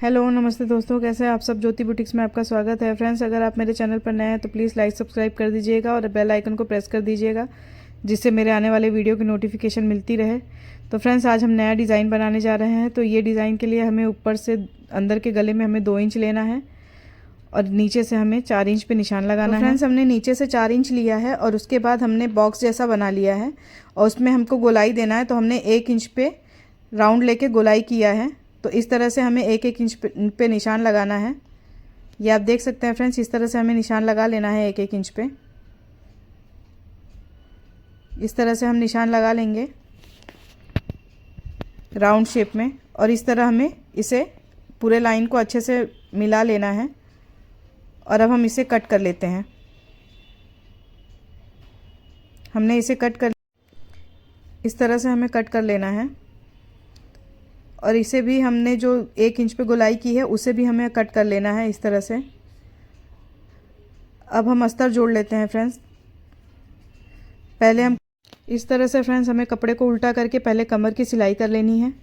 Hello नमस्ते दोस्तों, कैसे हैं आप सब। ज्योति बुटीक्स में आपका स्वागत है। फ्रेंड्स, अगर आप मेरे चैनल पर नए हैं तो प्लीज़ लाइक सब्सक्राइब कर दीजिएगा और बेल आइकन को प्रेस कर दीजिएगा, जिससे मेरे आने वाले वीडियो की नोटिफिकेशन मिलती रहे। तो फ्रेंड्स, आज हम नया डिज़ाइन बनाने जा रहे हैं। तो ये डिज़ाइन के लिए हमें ऊपर से अंदर के गले में हमें 2 इंच लेना है और नीचे से हमें 4 इंच पे निशान लगाना है। फ्रेंड्स, हमने नीचे से 4 इंच लिया है और उसके बाद हमने बॉक्स जैसा बना लिया है और उसमें हमको गोलाई देना है। तो हमने 1 इंच पे राउंड लेके गोलाई किया है। तो इस तरह से हमें 1-1 इंच पे निशान लगाना है। ये आप देख सकते हैं फ्रेंड्स, इस तरह से हमें निशान लगा लेना है 1-1 इंच पे। इस तरह से हम निशान लगा लेंगे राउंड शेप में और इस तरह हमें इसे पूरे लाइन को अच्छे से मिला लेना है। और अब हम इसे कट कर लेते हैं। हमने इसे कट कर इस तरह से हमें कट कर लेना है और इसे भी हमने जो 1 इंच पे गोलाई की है उसे भी हमें कट कर लेना है इस तरह से। अब हम अस्तर जोड़ लेते हैं फ्रेंड्स। पहले हम इस तरह से फ्रेंड्स हमें कपड़े को उल्टा करके पहले कमर की सिलाई कर लेनी है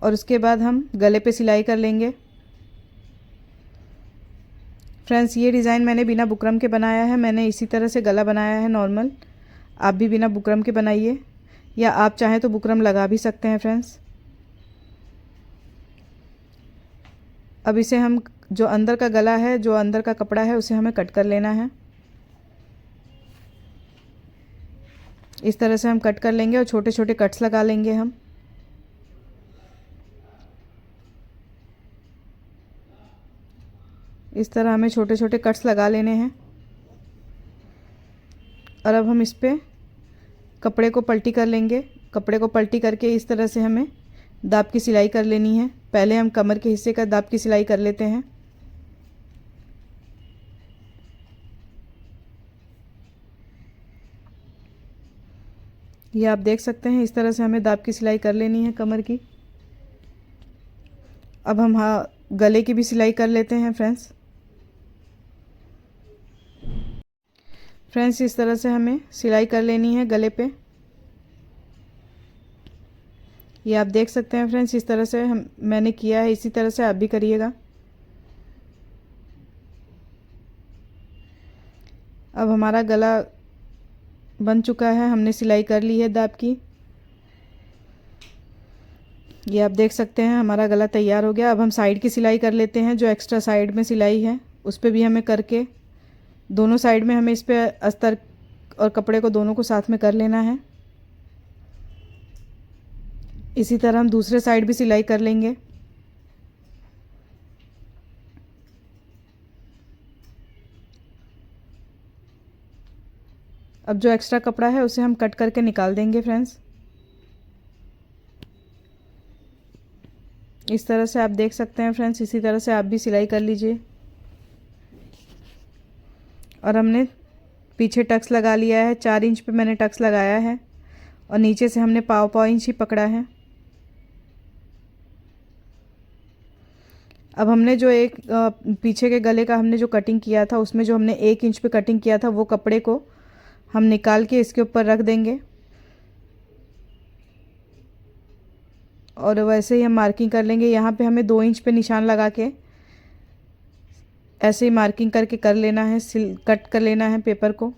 और उसके बाद हम गले पे सिलाई कर लेंगे। फ्रेंड्स, ये डिज़ाइन मैंने बिना बुकरम के बनाया है। मैंने इसी तरह से गला बनाया है नॉर्मल। आप भी बिना बुकरम के बनाइए या आप चाहें तो बुकरम लगा भी सकते हैं फ्रेंड्स। अब इसे हम जो अंदर का गला है, जो अंदर का कपड़ा है, उसे हमें कट कर लेना है। इस तरह से हम कट कर लेंगे और छोटे छोटे कट्स लगा लेंगे हम। इस तरह हमें छोटे छोटे कट्स लगा लेने हैं और अब हम इस पे कपड़े को पलटी कर लेंगे। कपड़े को पलटी करके इस तरह से हमें दाब की सिलाई कर लेनी है। पहले हम कमर के हिस्से का दाब की सिलाई कर लेते हैं। ये आप देख सकते हैं, इस तरह से हमें दाब की सिलाई कर लेनी है कमर की। अब हम गले की भी सिलाई कर लेते हैं फ्रेंड्स। फ्रेंड्स, इस तरह से हमें सिलाई कर लेनी है गले पे। ये आप देख सकते हैं फ्रेंड्स, इस तरह से मैंने किया है। इसी तरह से आप भी करिएगा। अब हमारा गला बन चुका है। हमने सिलाई कर ली है दाब की। ये आप देख सकते हैं, हमारा गला तैयार हो गया। अब हम साइड की सिलाई कर लेते हैं। जो एक्स्ट्रा साइड में सिलाई है उस पर भी हमें करके दोनों साइड में हमें इस पे अस्तर और कपड़े को दोनों को साथ में कर लेना है। इसी तरह हम दूसरे साइड भी सिलाई कर लेंगे। अब जो एक्स्ट्रा कपड़ा है उसे हम कट करके निकाल देंगे फ्रेंड्स। इस तरह से आप देख सकते हैं फ्रेंड्स, इसी तरह से आप भी सिलाई कर लीजिए। और हमने पीछे टक्स लगा लिया है। 4 इंच पे मैंने टक्स लगाया है और नीचे से हमने पाव इंच ही पकड़ा है। अब हमने जो एक पीछे के गले का हमने जो कटिंग किया था उसमें जो हमने 1 इंच पे कटिंग किया था वो कपड़े को हम निकाल के इसके ऊपर रख देंगे और वैसे ही हम मार्किंग कर लेंगे। यहाँ पे हमें 2 इंच पे निशान लगा के ऐसे ही मार्किंग करके कर लेना है, कट कर लेना है पेपर को।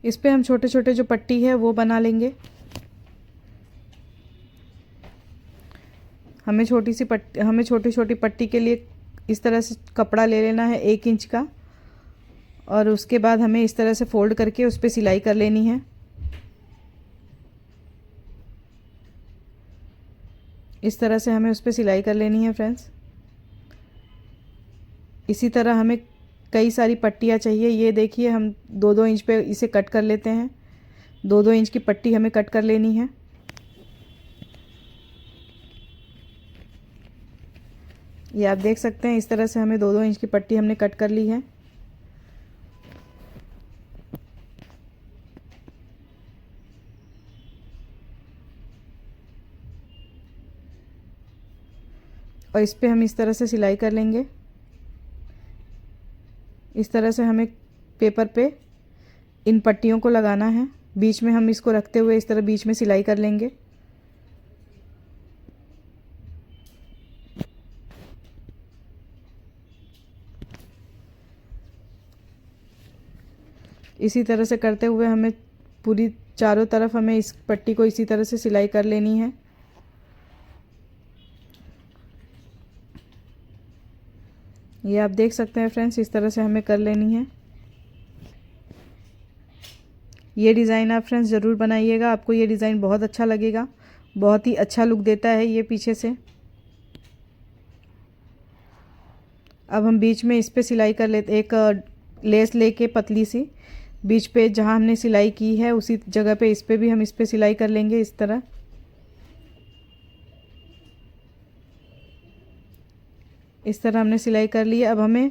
इस पे हम छोटे छोटे जो पट्टी है वो बना लेंगे। हमें छोटी छोटी पट्टी के लिए इस तरह से कपड़ा ले लेना है 1 इंच का और उसके बाद हमें इस तरह से फोल्ड करके उस पर सिलाई कर लेनी है। इस तरह से हमें उस पर सिलाई कर लेनी है फ्रेंड्स। इसी तरह हमें कई सारी पट्टियाँ चाहिए। ये देखिए, हम 2-2 इंच पे इसे कट कर लेते हैं। 2-2 इंच की पट्टी हमें कट कर लेनी है। ये आप देख सकते हैं, इस तरह से हमें 2-2 इंच की पट्टी हमने कट कर ली है। और इस पे हम इस तरह से सिलाई कर लेंगे। इस तरह से हमें पेपर पे इन पट्टियों को लगाना है। बीच में हम इसको रखते हुए इस तरह बीच में सिलाई कर लेंगे। इसी तरह से करते हुए हमें पूरी चारों तरफ हमें इस पट्टी को इसी तरह से सिलाई कर लेनी है। ये आप देख सकते हैं फ्रेंड्स, इस तरह से हमें कर लेनी है। ये डिज़ाइन आप फ्रेंड्स ज़रूर बनाइएगा, आपको ये डिज़ाइन बहुत अच्छा लगेगा, बहुत ही अच्छा लुक देता है ये पीछे से। अब हम बीच में इस पे सिलाई कर लेते, एक लेस लेके पतली सी बीच पे जहाँ हमने सिलाई की है उसी जगह पे इस पे भी हम इस पे सिलाई कर लेंगे। इस तरह हमने सिलाई कर ली है। अब हमें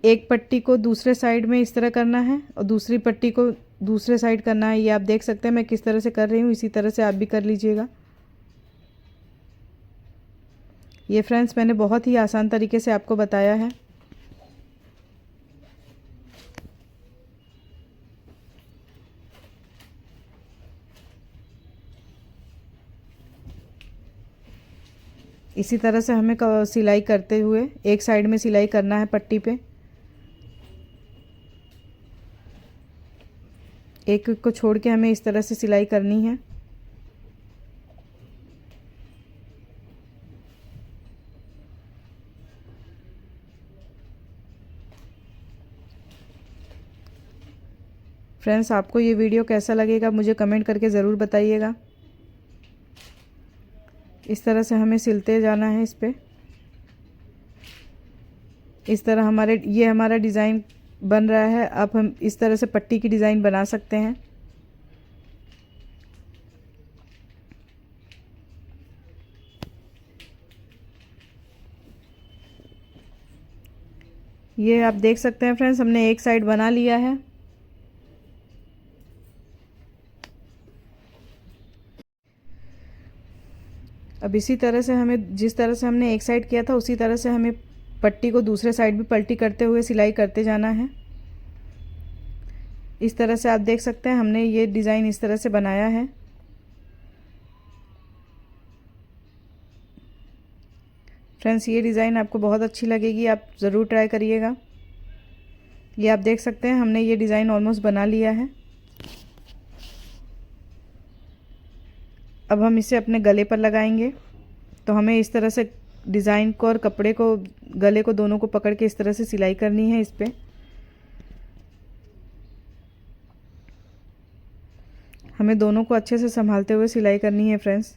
एक पट्टी को दूसरे साइड में इस तरह करना है और दूसरी पट्टी को दूसरे साइड करना है। ये आप देख सकते हैं मैं किस तरह से कर रही हूँ, इसी तरह से आप भी कर लीजिएगा। ये फ्रेंड्स मैंने बहुत ही आसान तरीके से आपको बताया है। इसी तरह से हमें सिलाई करते हुए एक साइड में सिलाई करना है पट्टी पे, एक को छोड़ के हमें इस तरह से सिलाई करनी है। फ्रेंड्स आपको ये वीडियो कैसा लगेगा मुझे कमेंट करके ज़रूर बताइएगा। इस तरह से हमें सिलते जाना है इस पे। इस तरह हमारा डिज़ाइन बन रहा है। अब हम इस तरह से पट्टी की डिज़ाइन बना सकते हैं। ये आप देख सकते हैं फ्रेंड्स, हमने एक साइड बना लिया है। अब इसी तरह से हमें, जिस तरह से हमने एक साइड किया था उसी तरह से हमें पट्टी को दूसरे साइड भी पलटी करते हुए सिलाई करते जाना है। इस तरह से आप देख सकते हैं हमने ये डिज़ाइन इस तरह से बनाया है। फ्रेंड्स ये डिज़ाइन आपको बहुत अच्छी लगेगी, आप ज़रूर ट्राई करिएगा। ये आप देख सकते हैं हमने ये डिज़ाइन ऑलमोस्ट बना लिया है। अब हम इसे अपने गले पर लगाएंगे। तो हमें इस तरह से डिज़ाइन को और कपड़े को, गले को, दोनों को पकड़ के इस तरह से सिलाई करनी है इस पे। हमें दोनों को अच्छे से संभालते हुए सिलाई करनी है फ्रेंड्स।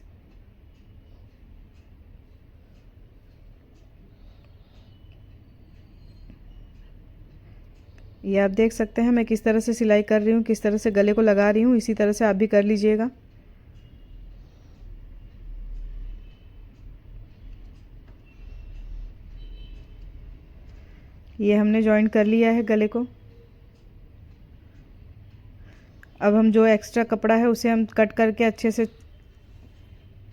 ये आप देख सकते हैं मैं किस तरह से सिलाई कर रही हूँ, किस तरह से गले को लगा रही हूँ। इसी तरह से आप भी कर लीजिएगा। ये हमने जॉइन कर लिया है गले को। अब हम जो एक्स्ट्रा कपड़ा है उसे हम कट करके अच्छे से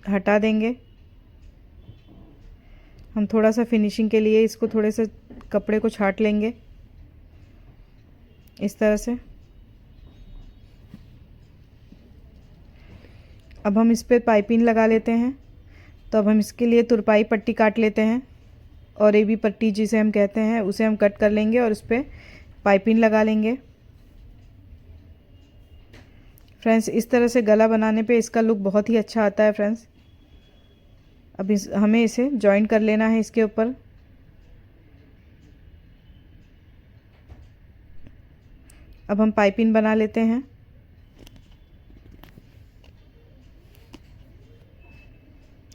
हटा देंगे। हम थोड़ा सा फिनिशिंग के लिए इसको थोड़े से कपड़े को छाट लेंगे इस तरह से। अब हम इस पर पाइपिंग लगा लेते हैं। तो अब हम इसके लिए तुरपाई पट्टी काट लेते हैं और ए बी पट्टी जिसे हम कहते हैं उसे हम कट कर लेंगे और उस पर पाइपिंग लगा लेंगे। फ्रेंड्स इस तरह से गला बनाने पे इसका लुक बहुत ही अच्छा आता है फ्रेंड्स। अब हमें इसे जॉइन कर लेना है इसके ऊपर। अब हम पाइपिंग बना लेते हैं।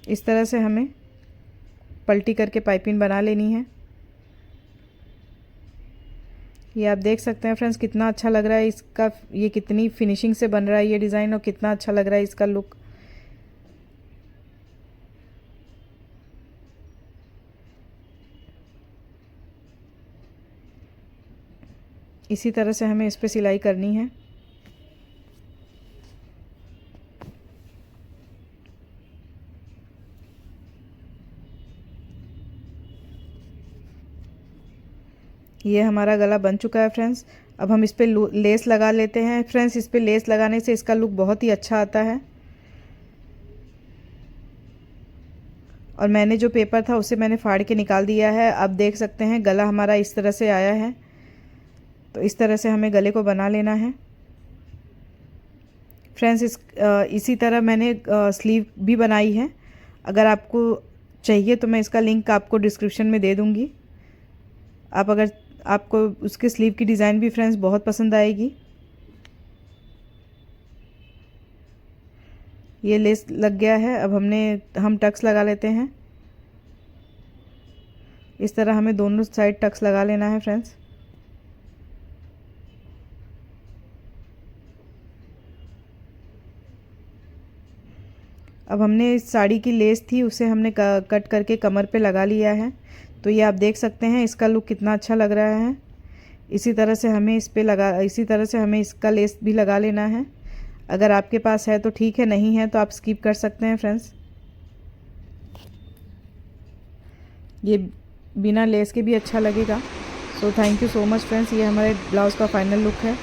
इस तरह से हमें पलटी करके पाइपिंग बना लेनी है। ये आप देख सकते हैं फ्रेंड्स कितना अच्छा लग रहा है इसका, ये कितनी फिनिशिंग से बन रहा है ये डिज़ाइन और कितना अच्छा लग रहा है इसका लुक। इसी तरह से हमें इस पे सिलाई करनी है। ये हमारा गला बन चुका है फ्रेंड्स। अब हम इस पे लेस लगा लेते हैं। फ्रेंड्स इस पे लेस लगाने से इसका लुक बहुत ही अच्छा आता है। और मैंने जो पेपर था उसे मैंने फाड़ के निकाल दिया है। अब देख सकते हैं गला हमारा इस तरह से आया है। तो इस तरह से हमें गले को बना लेना है फ्रेंड्स। इसी तरह मैंने स्लीव भी बनाई है। अगर आपको चाहिए तो मैं इसका लिंक आपको डिस्क्रिप्शन में दे दूँगी। अगर आपको उसके स्लीव की डिज़ाइन भी फ्रेंड्स बहुत पसंद आएगी। ये लेस लग गया है, अब हम टक्स लगा लेते हैं। इस तरह हमें दोनों साइड टक्स लगा लेना है फ्रेंड्स। अब हमने इस साड़ी की लेस थी उसे हमने कट करके कमर पे लगा लिया है। तो ये आप देख सकते हैं इसका लुक कितना अच्छा लग रहा है। इसी तरह से हमें इसका लेस भी लगा लेना है। अगर आपके पास है तो ठीक है, नहीं है तो आप स्किप कर सकते हैं फ्रेंड्स। ये बिना लेस के भी अच्छा लगेगा। So thank you so much friends. ये हमारे ब्लाउज़ का फाइनल लुक है।